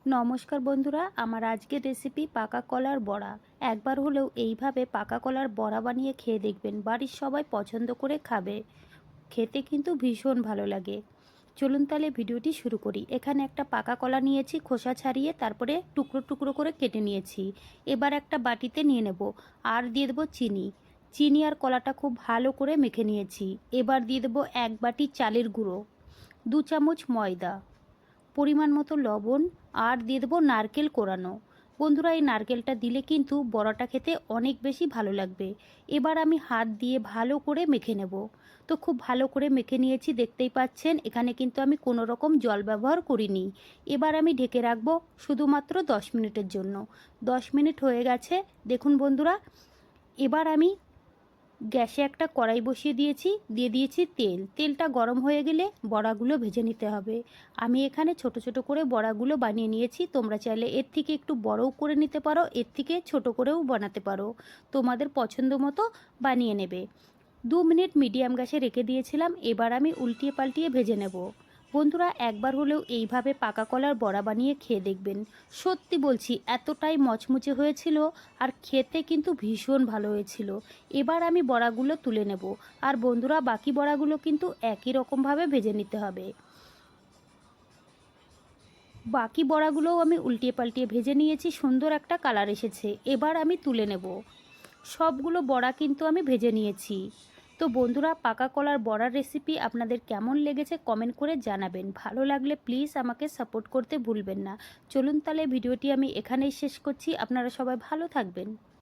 নমস্কার বন্ধুরা, আমার আজকের রেসিপি পাকা কলার বড়া। একবার হলেও এইভাবে পাকা কলার বড়া বানিয়ে খেয়ে দেখবেন, বাড়ির সবাই পছন্দ করে খাবে। খেতে কিন্তু ভীষণ ভালো লাগে। চলুন তাহলে ভিডিওটি শুরু করি। এখানে একটা পাকা কলা নিয়েছি, খোসা ছাড়িয়ে তারপরে টুকরো টুকরো করে কেটে নিয়েছি। এবার একটা বাটিতে নিয়ে নেব, আর দিয়ে দেবো চিনি। চিনি আর কলাটা খুব ভালো করে মেখে নিয়েছি। এবার দিয়ে দেবো 1 বাটি চালের গুঁড়ো, 2 চামচ ময়দা, পরিমাণ মতো লবণ, আর দিয়ে দেবো নারকেল কোরানো। বন্ধুরা, এই নারকেলটা দিলে কিন্তু বড়াটা খেতে অনেক বেশি ভালো লাগবে। এবার আমি হাত দিয়ে ভালো করে মেখে নেব। তো খুব ভালো করে মেখে নিয়েছি, দেখতেই পাচ্ছেন। এখানে কিন্তু আমি কোনো রকম জল ব্যবহার করিনি। এবার আমি ঢেকে রাখবো শুধুমাত্র 10 মিনিটের জন্য। 10 মিনিট হয়ে গেছে, দেখুন বন্ধুরা। এবার আমি গ্যাসে একটা কড়াই বসিয়ে দিয়েছি তেল। তেলটা গরম হয়ে গেলে বড়াগুলো ভেজে নিতে হবে। আমি এখানে ছোট ছোট করে বড়াগুলো বানিয়ে নিয়েছি। তোমরা চাইলে এর থেকে একটু বড়ও করে নিতে পারো, এর থেকে ছোট করেও বানাতে পারো, তোমাদের পছন্দ মতো বানিয়ে নেবে। 2 মিনিট মিডিয়াম গ্যাসে রেখে দিয়েছিলাম। এবার আমি উল্টিয়ে পাল্টিয়ে ভেজে নেব। বন্ধুরা, একবার হলেও এইভাবে পাকা কলার বড়া বানিয়ে খেয়ে দেখবেন। সত্যি বলছি, এতটাই মচমুচে হয়েছিল, আর খেতে কিন্তু ভীষণ ভালো হয়েছিল। এবার আমি বড়াগুলো তুলে নেব। আর বন্ধুরা, বাকি বড়াগুলো কিন্তু একই রকমভাবে ভেজে নিতে হবে। বাকি বড়াগুলোও আমি উল্টিয়ে পাল্টিয়ে ভেজে নিয়েছি, সুন্দর একটা কালার এসেছে। এবার আমি তুলে নেব। সবগুলো বড়া কিন্তু আমি ভেজে নিয়েছি। তো বন্ধুরা, পাকা কলার বড়ার রেসিপি আপনাদের কেমন লেগেছে কমেন্ট করে জানাবেন। ভালো লাগলে প্লিজ আমাকে সাপোর্ট করতে ভুলবেন না। চলুন তাহলে ভিডিওটি আমি এখানেই শেষ করছি। আপনারা সবাই ভালো থাকবেন।